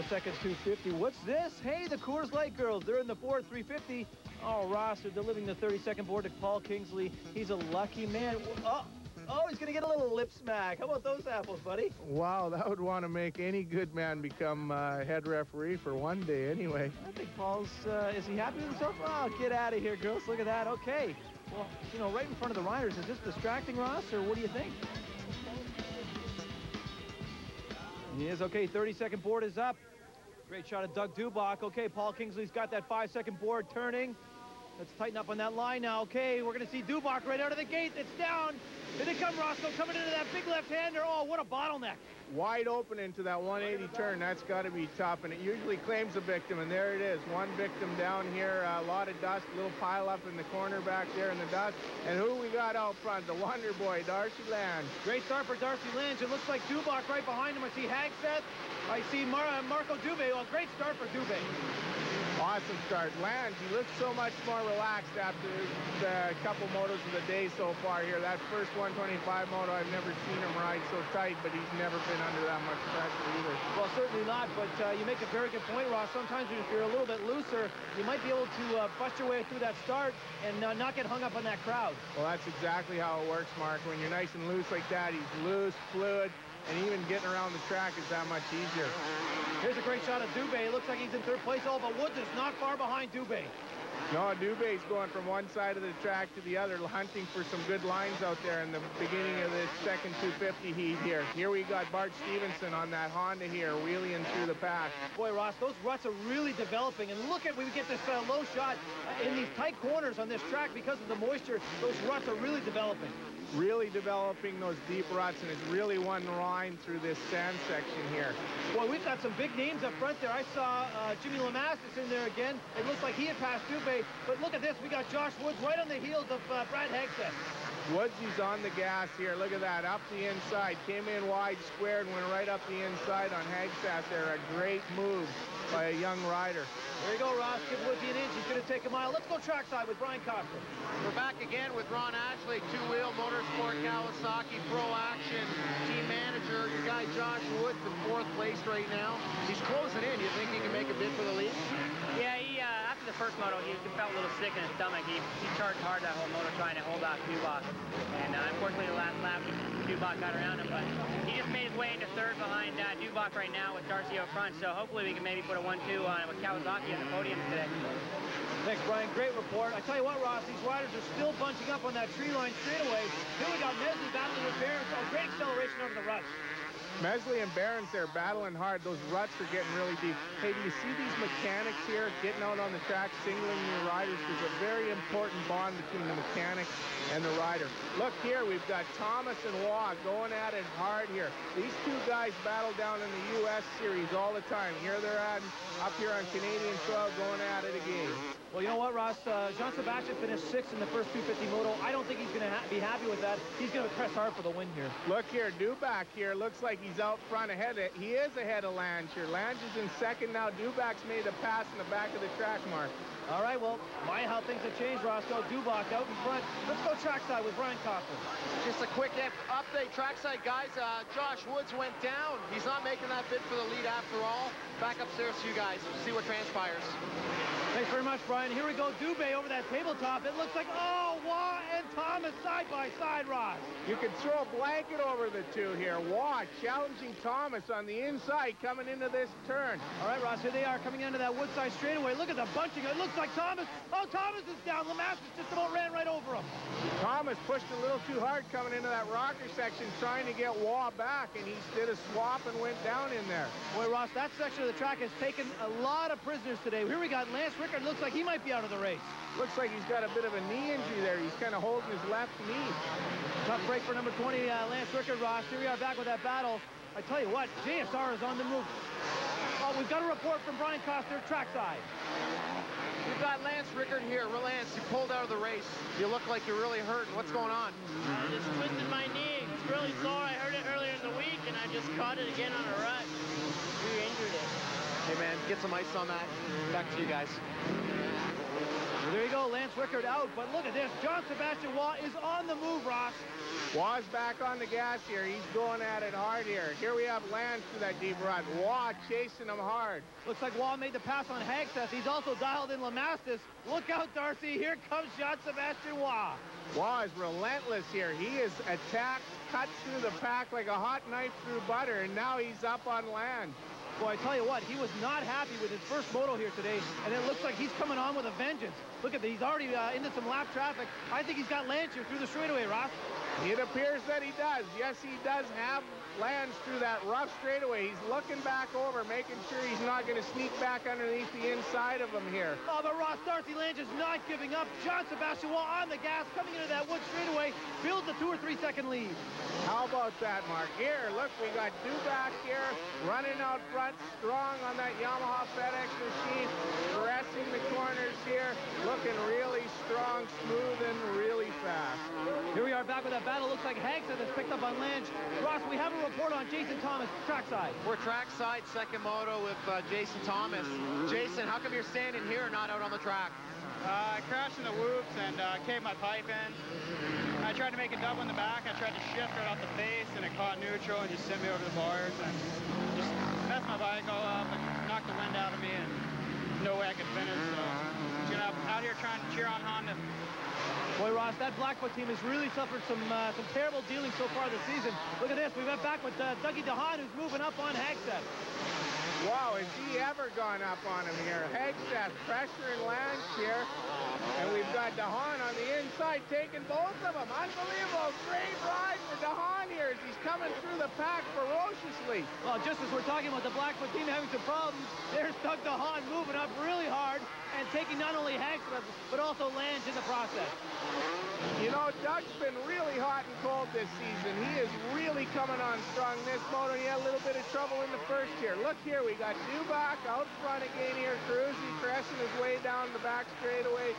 the second 250. What's this? Hey, the Coors Light girls. They're in the 4-350. Oh, Ross, they're delivering the 32nd board to Paul Kingsley. He's a lucky man. Oh, he's going to get a little lip smack. How about those apples, buddy? Wow, that would want to make any good man become head referee for one day anyway. I think Paul's, is he happy with himself? Oh, get out of here, girls. Look at that. Okay. Well, you know, right in front of the riders. Is this distracting, Ross, or what do you think? He is. Okay, 32nd board is up. Great shot of Doug Dubach. Okay, Paul Kingsley's got that 5-second board turning. Let's tighten up on that line now. Okay, we're going to see Dubach right out of the gate. It's down. Here they come, Roscoe, coming into that big left-hander. Oh, what a bottleneck. Wide open into that 180 turn. That's got to be tough, and it usually claims a victim, and there it is. One victim down here, a lot of dust, a little pile up in the corner back there in the dust. And who we got out front? The Wonder Boy, Darcy Land. Great start for Darcy Lange. It looks like Dubach right behind him. I see Hagstead. I see Marco Dubé. Oh, great start for Dubé. Awesome start. Lange, he looks so much more relaxed after the couple motos of the day so far here. That first 125 moto, I've never seen him ride so tight, but he's never been under that much pressure either. Well, certainly not, but you make a very good point, Ross. Sometimes if you're a little bit looser, you might be able to bust your way through that start and not get hung up on that crowd. Well, that's exactly how it works, Mark. When you're nice and loose like that, he's loose, fluid, and even getting around the track is that much easier. Here's a great shot of Dubé. It looks like he's in third place. Oh, but Woods is not far behind Dubé. No, Dubé's going from one side of the track to the other, hunting for some good lines out there in the beginning of this second 250 heat here. Here we got Bart Stevenson on that Honda here, wheeling through the pack. Boy, Ross, those ruts are really developing. And look at, we get this low shot in these tight corners on this track because of the moisture. Those ruts are really developing. Really developing those deep ruts, and it's really one line through this sand section here. Boy, we've got some big names up front there. I saw Jimmy Lamastus in there again. It looks like he had passed Dubé, but look at this. We got Josh Woods right on the heels of Brad Hagstead. Woodsy's on the gas here. Look at that, up the inside. Came in wide, squared, went right up the inside on Hagstead there. A great move by a young rider. There you go, Ross. Give Woodsy an inch. He's going to take a mile. Let's go trackside with Brian Costa. We're back again with Ron Ashley, two-wheel motorsport Kawasaki Pro Action team manager. Your guy Josh Woods in fourth place right now. He's closing in. Do you think he can make a bid for the lead? Yeah, he after the first moto, he felt a little sick in his stomach. He charged hard that whole moto trying to hold off Dubach. And unfortunately, the last lap, Dubach got around him. But he just made his way into third behind Dubach right now with Darcy out front. So hopefully we can maybe put a 1-2 on it with Kawasaki on the podium today. Thanks, Brian. Great report. I tell you what, Ross, these riders are still bunching up on that tree line straightaway. Here we got Mesley battling with Barons. Oh, great acceleration over the ruts. Mesley and Barons there battling hard. Those ruts are getting really deep. Hey, do you see these mechanics here getting out on the track, singling your riders? There's a very important bond between the mechanic and the rider. Look here, we've got Thomas and Waugh going at it hard here. These two guys battle down in the U.S. series all the time. Here they're at up here on Canadian soil going at it again. Well, you know what, Ross? Jean-Sebastian finished 6th in the first 250 moto. I don't think he's going to be happy with that. He's going to press hard for the win here. Look here, Dubach here. Looks like he's out front ahead. He is ahead of Lange here. Lange is in second now. Dubach's made a pass in the back of the track, Mark. All right, well, my how things have changed, Roscoe. Dubach out in front. Let's go trackside with Brian Coughlin. Just a quick update, trackside, guys. Josh Woods went down. He's not making that bid for the lead after all. Back upstairs to you guys. See what transpires. Thanks very much, Brian. Here we go, Dubé over that tabletop. It looks like, oh, Waugh and Thomas side by side, Ross. You could throw a blanket over the two here. Waugh challenging Thomas on the inside coming into this turn. All right, Ross, here they are coming into that Woodside straightaway. Look at the bunching. It looks like Thomas. Oh, Thomas is down. Lamassus just about ran right over him. Thomas pushed a little too hard coming into that rocker section trying to get Waugh back, and he did a swap and went down in there. Boy, Ross, that section of the track has taken a lot of prisoners today. Here we got Lance Rickard. Looks like he might be out of the race. Looks like he's got a bit of a knee injury there. He's kind of holding his left knee. Tough break for number 20, Lance Rickard, Ross. Here we are back with that battle. I tell you what, JSR is on the move. Oh, we've got a report from Brian Coster, trackside. We've got Lance Rickard here. Lance, you pulled out of the race. You look like you're really hurting. What's going on? I just twisted my knee. It's really sore. I heard it earlier in the week, and I just caught it again on a rut. Re-injured it. Hey, man, get some ice on that. Back to you guys. Well, there you go, Lance Rickard out, but look at this. John Sebastian Waugh is on the move, Ross. Waugh's back on the gas here. He's going at it hard here. Here we have Lance through that deep rut. Waugh chasing him hard. Looks like Waugh made the pass on Hagsteth. He's also dialed in Lamastus. Look out, Darcy. Here comes John Sebastian Waugh. Waugh is relentless here. He is attacked, cut through the pack like a hot knife through butter, and now he's up on land. Boy, I tell you what, he was not happy with his first moto here today, and it looks like he's coming on with a vengeance. Look at that, he's already into some lap traffic. I think he's got Lance here through the straightaway, Ross. It appears that he does. Yes, he does have Lance through that rough straightaway. He's looking back over, making sure he's not going to sneak back underneath the inside of him here. Oh, but Ross, Darcy Lange is not giving up. John Sebastian Waugh on the gas, coming into that wood straightaway, builds a 2 or 3 second lead. How about that, Mark? Here, look, we got Duback here, running out front, strong on that Yamaha FedEx machine, pressing the corners here, looking really strong, smooth, and really fast. Here we are back with that battle. Looks like Hagsteth has picked up on Lange. Ross, we have a report on Jason Thomas, trackside. We're trackside, second moto with Jason Thomas. Jason, how come you're standing here, not out on the track? I crashed in the whoops and caved my pipe in. I tried to make a double in the back. I tried to shift right off the face, and it caught neutral and just sent me over the bars and just messed my bike all up and knocked the wind out of me, and no way I could finish. So, you know, I'm out here trying to cheer on Honda. Boy, Ross, that Blackfoot team has really suffered some terrible dealings so far this season. Look at this. We went back with Dougie DeHaan, who's moving up on Hagsteth. Wow, has he ever gone up on him here? Hagsteth pressuring Lange here. And we've got DeHaan on the inside taking both of them. Unbelievable. Great ride for DeHaan here as he's coming through the pack ferociously. Well, just as we're talking about the Blackfoot team having some problems, there's Doug DeHaan moving up really hard and taking not only Hagsteth, but also Lange in the process. You know, Doug's been really hot and cold this season. He is really coming on strong this moto. He had a little bit of trouble in the first here. Look here, we got Duback out front again here, cruising, crashing his way down the back straightaway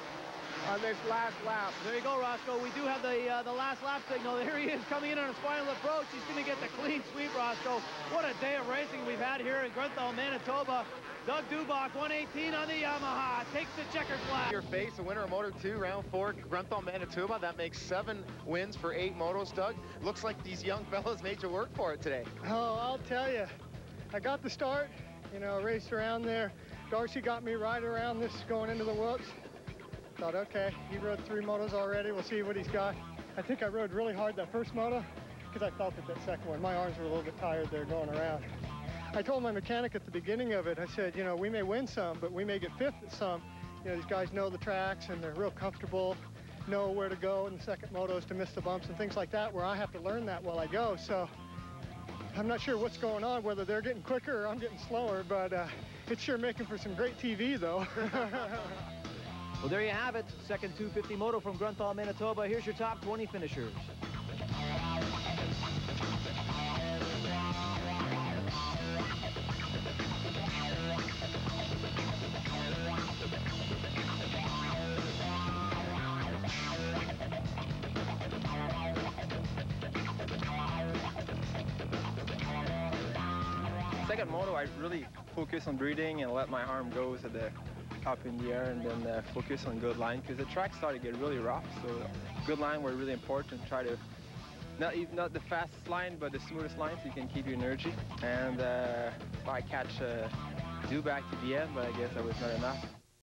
on this last lap. There you go, Roscoe. We do have the last lap signal. There he is coming in on his final approach. He's going to get the clean sweep, Roscoe. What a day of racing we've had here in Grunthal, Manitoba. Doug Duback, 118 on the Yamaha, takes the checkered flag. Your face, a winner of Moto 2, round 4, Grunthal, Manitoba. That makes 7 wins for 8 motos, Doug. Looks like these young fellas made you work for it today. Oh, I'll tell you. I got the start, you know, raced around there. Darcy got me right around this going into the whoops. Thought, okay, he rode 3 motos already. We'll see what he's got. I think I rode really hard that first moto because I felt it that second one. My arms were a little bit tired there going around. I told my mechanic at the beginning of it, I said, you know, we may win some, but we may get 5th at some. You know, these guys know the tracks and they're real comfortable, know where to go in the second motos to miss the bumps and things like that, where I have to learn that while I go. So I'm not sure what's going on, whether they're getting quicker or I'm getting slower, but it's sure making for some great TV, though. Well, there you have it. Second 250 moto from Grunthal, Manitoba. Here's your top 20 finishers. Second moto, I really focus on breathing and let my arm go to the up in the air, and then focus on good line, because the track started to get really rough. So good line were really important. Try to not the fastest line, but the smoothest line, so you can keep your energy. And I catch Duback to the end, but I guess that was not enough.